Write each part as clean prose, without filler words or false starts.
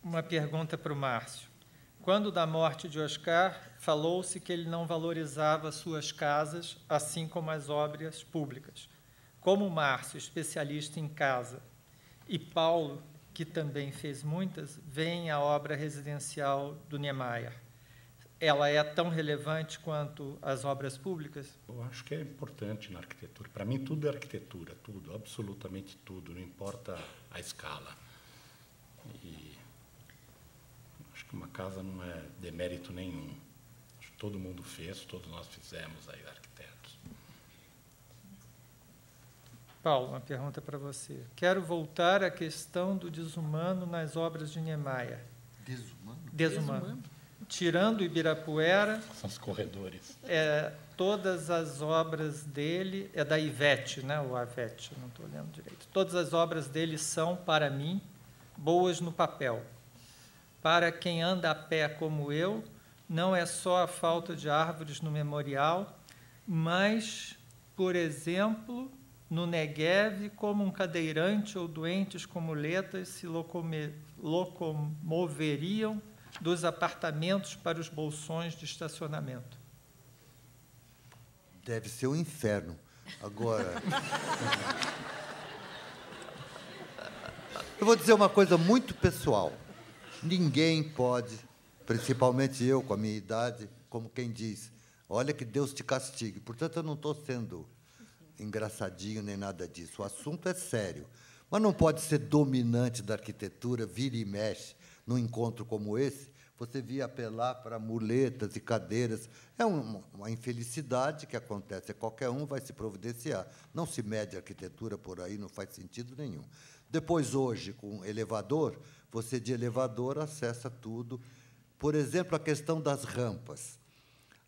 Uma pergunta para o Márcio. Quando da morte de Oscar, falou-se que ele não valorizava suas casas, assim como as obras públicas. Como Márcio, especialista em casa, e Paulo, que também fez muitas, veem a obra residencial do Niemeyer. Ela é tão relevante quanto as obras públicas? Eu acho que é importante na arquitetura. Para mim, tudo é arquitetura, tudo, absolutamente tudo, não importa a escala. E acho que uma casa não é demérito nenhum. Acho que todo mundo fez, todos nós fizemos aí, arquitetos. Paulo, uma pergunta para você. Quero voltar à questão do desumano nas obras de Niemeyer. Desumano? Desumano. Tirando o Ibirapuera, São os corredores. todas as obras dele, é da Ivete, né? O Avete, não estou lendo direito. Todas as obras dele são, para mim, boas no papel. Para quem anda a pé como eu, não é só a falta de árvores no memorial, mas, por exemplo, no Negev, como um cadeirante ou doentes com muletas se locomoveriam dos apartamentos para os bolsões de estacionamento. Deve ser um inferno. Agora, eu vou dizer uma coisa muito pessoal. Ninguém pode, principalmente eu, com a minha idade, como quem diz, olha que Deus te castigue. Portanto, eu não estou sendo engraçadinho nem nada disso. O assunto é sério. Mas não pode ser dominante da arquitetura, vira e mexe, num encontro como esse, você via apelar para muletas e cadeiras. É uma infelicidade que acontece. Qualquer um vai se providenciar. Não se mede a arquitetura por aí, não faz sentido nenhum. Depois, hoje, com elevador, você de elevador acessa tudo. Por exemplo, a questão das rampas.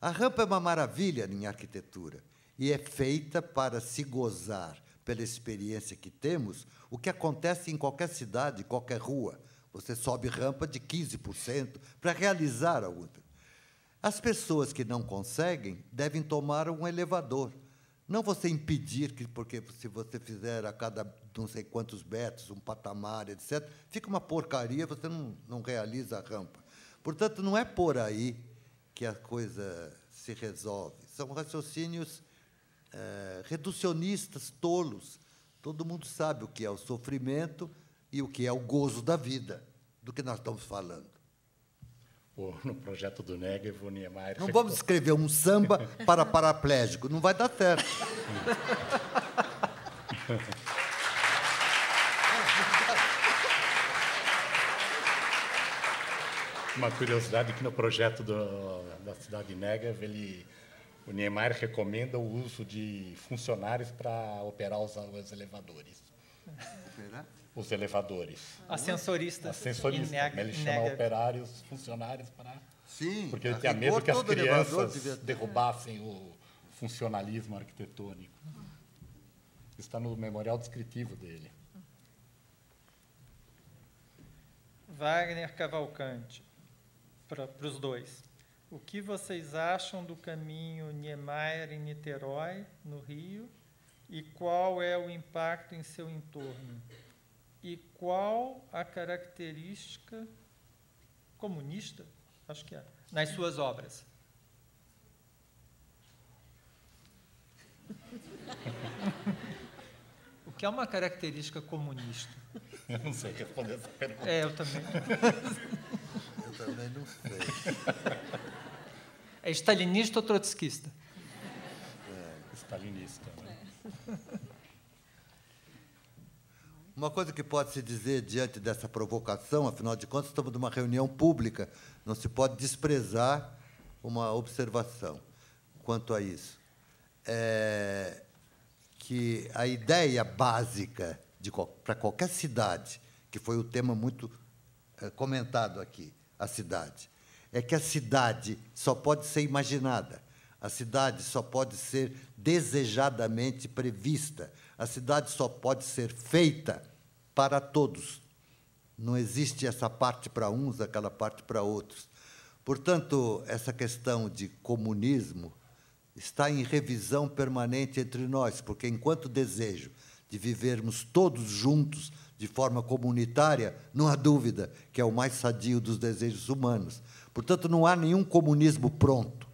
A rampa é uma maravilha em arquitetura e é feita para se gozar, pela experiência que temos, o que acontece em qualquer cidade, em qualquer rua. Você sobe rampa de 15% para realizar algo. As pessoas que não conseguem devem tomar um elevador. Não você impedir, porque se você fizer a cada não sei quantos metros, um patamar, etc., fica uma porcaria, você não realiza a rampa. Portanto, não é por aí que a coisa se resolve. São raciocínios reducionistas, tolos. Todo mundo sabe o que é o sofrimento e o que é o gozo da vida, do que nós estamos falando. No projeto do Negev, o Niemeyer... Não vamos escrever um samba para paraplégico, não vai dar certo. Uma curiosidade que no projeto da cidade de Negev, o Niemeyer recomenda o uso de funcionários para operar os elevadores. Operar? Os elevadores. Ascensoristas. Ascensoristas. Ele chama operários, funcionários para... Sim. Porque ele tinha medo que as crianças derrubassem o funcionalismo arquitetônico. Está no memorial descritivo dele. Wagner Cavalcante, para os dois. O que vocês acham do caminho Niemeyer em Niterói, no Rio, e qual é o impacto em seu entorno? E qual a característica comunista, acho que é, nas suas obras? O que é uma característica comunista? Eu não sei responder essa pergunta. Eu também. Eu também não sei. É stalinista ou trotskista? Stalinista, né? Uma coisa que pode se dizer diante dessa provocação, afinal de contas, estamos numa reunião pública, não se pode desprezar uma observação quanto a isso. Que a ideia básica para qualquer cidade, que foi o tema muito comentado aqui, a cidade, é que a cidade só pode ser imaginada, a cidade só pode ser desejadamente prevista, a cidade só pode ser feita para todos. Não existe essa parte para uns, aquela parte para outros. Portanto, essa questão de comunismo está em revisão permanente entre nós, porque, enquanto desejo de vivermos todos juntos, de forma comunitária, não há dúvida que é o mais sadio dos desejos humanos. Portanto, não há nenhum comunismo pronto.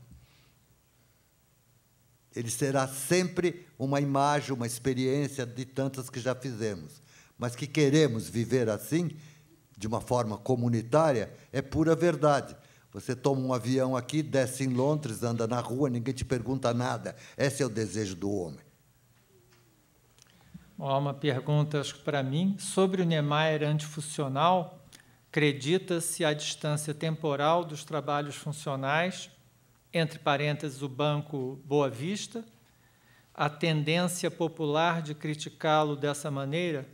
Ele será sempre uma imagem, uma experiência de tantas que já fizemos. Mas que queremos viver assim, de uma forma comunitária, é pura verdade. Você toma um avião aqui, desce em Londres, anda na rua, ninguém te pergunta nada. Esse é o desejo do homem. Há uma pergunta, acho que para mim, sobre o Niemeyer antifuncional. Acredita-se a distância temporal dos trabalhos funcionais, entre parênteses, o Banco Boa Vista, a tendência popular de criticá-lo dessa maneira?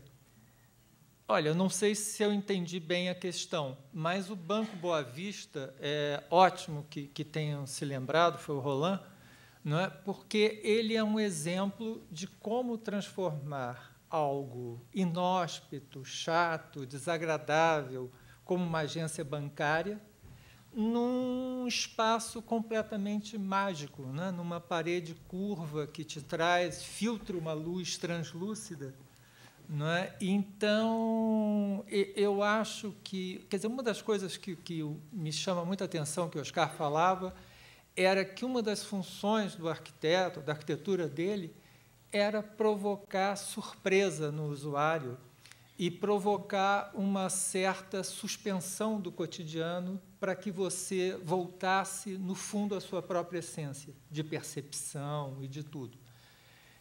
Olha, eu não sei se eu entendi bem a questão, mas o Banco Boa Vista, é ótimo que tenham se lembrado, foi o Roland, não é? Porque ele é um exemplo de como transformar algo inóspito, chato, desagradável, como uma agência bancária, num espaço completamente mágico, né? Numa parede curva que te traz, filtra uma luz translúcida. Não é? Então, eu acho que... Quer dizer, uma das coisas que me chama muita atenção, que o Oscar falava, era que uma das funções do arquiteto, da arquitetura dele, era provocar surpresa no usuário e provocar uma certa suspensão do cotidiano para que você voltasse, no fundo, à sua própria essência, de percepção e de tudo.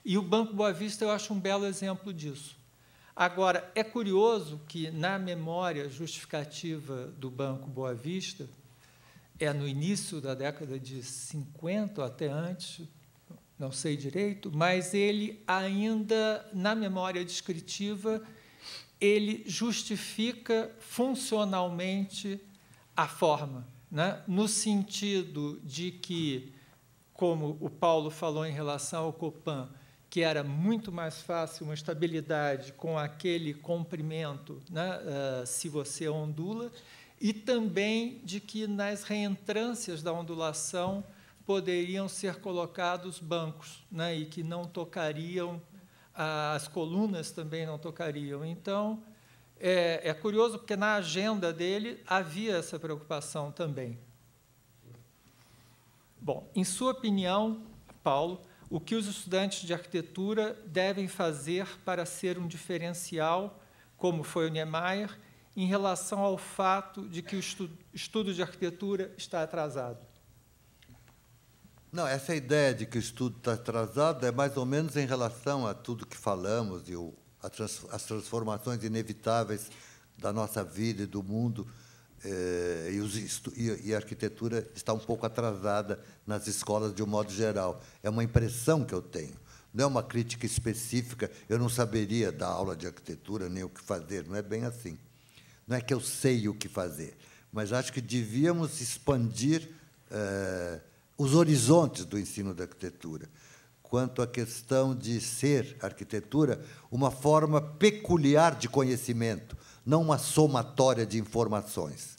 E o Banco Boa Vista, eu acho um belo exemplo disso. Agora, é curioso que, na memória justificativa do Banco Boa Vista, no início da década de 50, ou até antes, não sei direito, mas ele ainda, na memória descritiva, ele justifica funcionalmente a forma, né? No sentido de que, como o Paulo falou em relação ao Copan, que era muito mais fácil uma estabilidade com aquele comprimento, né, se você ondula, e também de que nas reentrâncias da ondulação poderiam ser colocados bancos, né, e que não tocariam, as colunas também não tocariam. Então, é curioso, porque na agenda dele havia essa preocupação também. Bom, em sua opinião, Paulo, o que os estudantes de arquitetura devem fazer para ser um diferencial, como foi o Niemeyer, em relação ao fato de que o estudo de arquitetura está atrasado? Não, essa ideia de que o estudo está atrasado é mais ou menos em relação a tudo que falamos e as transformações inevitáveis da nossa vida e do mundo, e a arquitetura está um pouco atrasada nas escolas de um modo geral. É uma impressão que eu tenho. Não é uma crítica específica, eu não saberia dar aula de arquitetura nem o que fazer, não é bem assim. Não é que eu sei o que fazer, mas acho que devíamos expandir os horizontes do ensino da arquitetura, quanto à questão de ser arquitetura uma forma peculiar de conhecimento, não uma somatória de informações.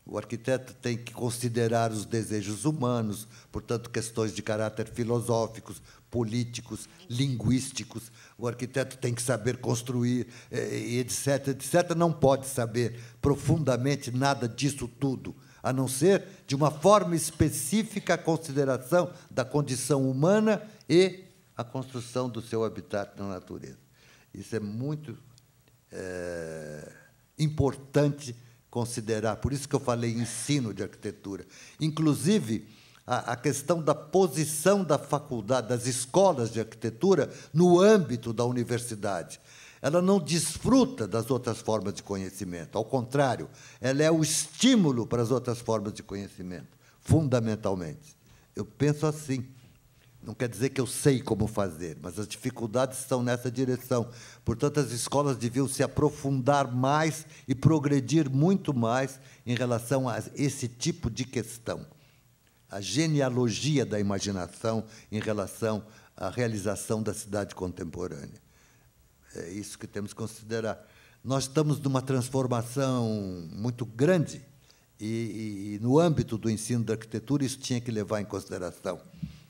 O arquiteto tem que considerar os desejos humanos, portanto, questões de caráter filosóficos, políticos, linguísticos. O arquiteto tem que saber construir, etc., etc. Não pode saber profundamente nada disso tudo, a não ser de uma forma específica a consideração da condição humana e a construção do seu habitat na natureza. Isso é muito importante considerar. Por isso que eu falei ensino de arquitetura. Inclusive, a questão da posição da faculdade, das escolas de arquitetura no âmbito da universidade. Ela não desfruta das outras formas de conhecimento. Ao contrário, ela é o estímulo para as outras formas de conhecimento, fundamentalmente. Eu penso assim. Não quer dizer que eu sei como fazer, mas as dificuldades estão nessa direção. Portanto, as escolas deviam se aprofundar mais e progredir muito mais em relação a esse tipo de questão. A genealogia da imaginação em relação à realização da cidade contemporânea. É isso que temos que considerar. Nós estamos numa transformação muito grande e no âmbito do ensino da arquitetura, isso tinha que levar em consideração.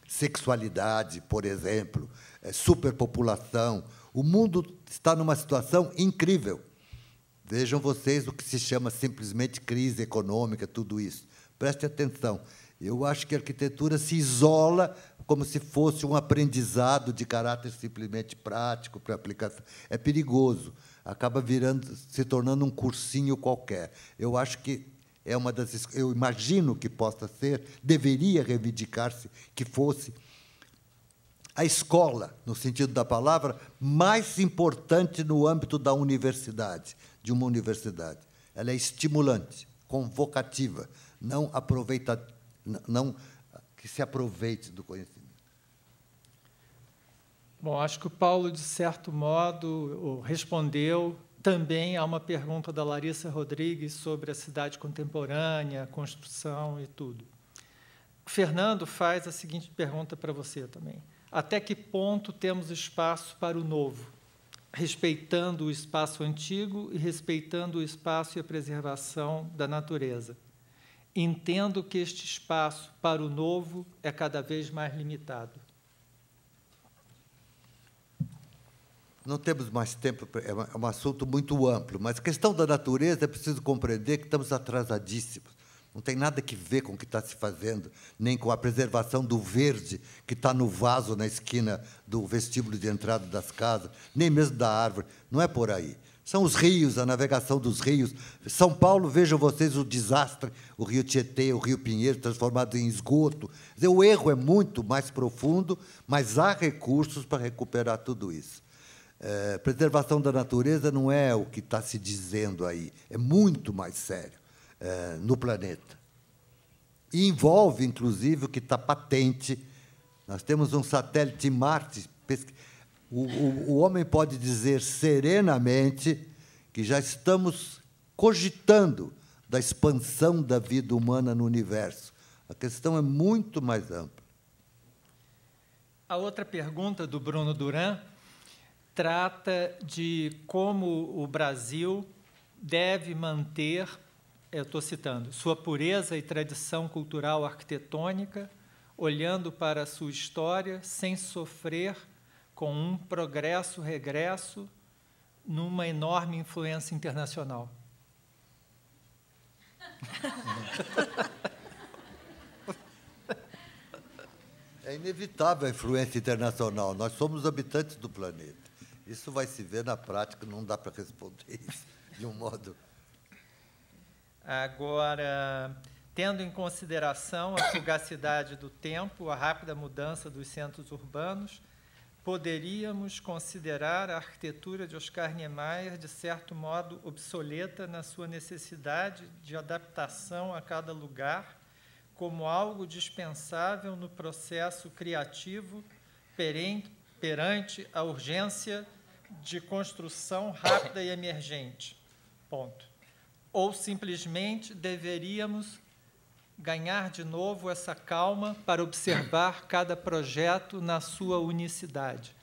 Sexualidade, por exemplo, superpopulação, O mundo está numa situação incrível. Vejam vocês o que se chama simplesmente crise econômica, tudo isso. Preste atenção. Eu acho que a arquitetura se isola como se fosse um aprendizado de caráter simplesmente prático para aplicação. É perigoso. Acaba se tornando um cursinho qualquer. Eu acho que é uma das... Eu imagino que possa ser, deveria reivindicar-se que fosse a escola, no sentido da palavra, mais importante no âmbito da universidade, de uma universidade. Ela é estimulante, convocativa, não que se aproveite do conhecimento. Bom, acho que o Paulo, de certo modo, respondeu também a uma pergunta da Larissa Rodrigues sobre a cidade contemporânea, a construção e tudo. O Fernando faz a seguinte pergunta para você também. Até que ponto temos espaço para o novo, respeitando o espaço antigo e respeitando o espaço e a preservação da natureza? Entendo que este espaço para o novo é cada vez mais limitado. Não temos mais tempo, é um assunto muito amplo, mas a questão da natureza é preciso compreender que estamos atrasadíssimos. Não tem nada a ver com o que está se fazendo, nem com a preservação do verde que está no vaso na esquina do vestíbulo de entrada das casas, nem mesmo da árvore. Não é por aí. São os rios, a navegação dos rios. São Paulo, vejam vocês o desastre, o Rio Tietê, o Rio Pinheiro, transformado em esgoto. Quer dizer, o erro é muito mais profundo, mas há recursos para recuperar tudo isso. Preservação da natureza não é o que está se dizendo aí, é muito mais sério no planeta. E envolve, inclusive, o que está patente. Nós temos um satélite Marte. O homem pode dizer serenamente que já estamos cogitando da expansão da vida humana no universo. A questão é muito mais ampla. A outra pergunta do Bruno Duran trata de como o Brasil deve manter, eu estou citando, sua pureza e tradição cultural arquitetônica, olhando para a sua história, sem sofrer com um progresso-regresso numa enorme influência internacional. É inevitável a influência internacional. Nós somos habitantes do planeta. Isso vai se ver na prática, não dá para responder isso de um modo... Agora, tendo em consideração a fugacidade do tempo, a rápida mudança dos centros urbanos, poderíamos considerar a arquitetura de Oscar Niemeyer, de certo modo, obsoleta na sua necessidade de adaptação a cada lugar, como algo dispensável no processo criativo perante a urgência de construção rápida e emergente. Ponto. Ou simplesmente deveríamos ganhar de novo essa calma para observar cada projeto na sua unicidade.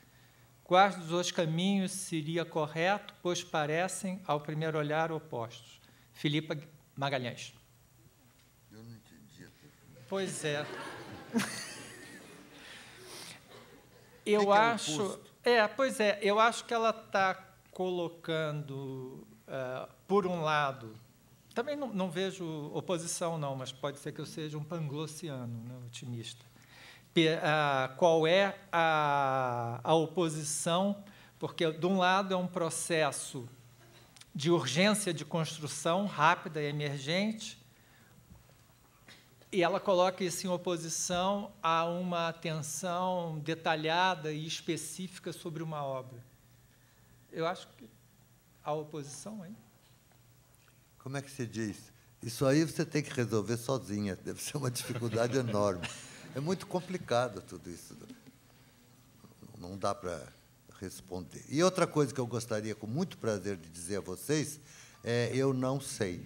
Quais dos dois caminhos seria correto, pois parecem, ao primeiro olhar, opostos? Filipa Magalhães. Eu não entendi. Pois é. Eu acho... pois é, eu acho que ela está colocando, por um lado, também não vejo oposição, não, mas pode ser que eu seja um panglossiano, né, otimista. Qual é a oposição? Porque, de um lado, é um processo de urgência de construção rápida e emergente, e ela coloca isso em oposição a uma atenção detalhada e específica sobre uma obra. Eu acho que há oposição aí. Como é que se diz? Isso aí você tem que resolver sozinha, deve ser uma dificuldade enorme. É muito complicado tudo isso. Não dá para responder. E outra coisa que eu gostaria, com muito prazer, de dizer a vocês, eu não sei.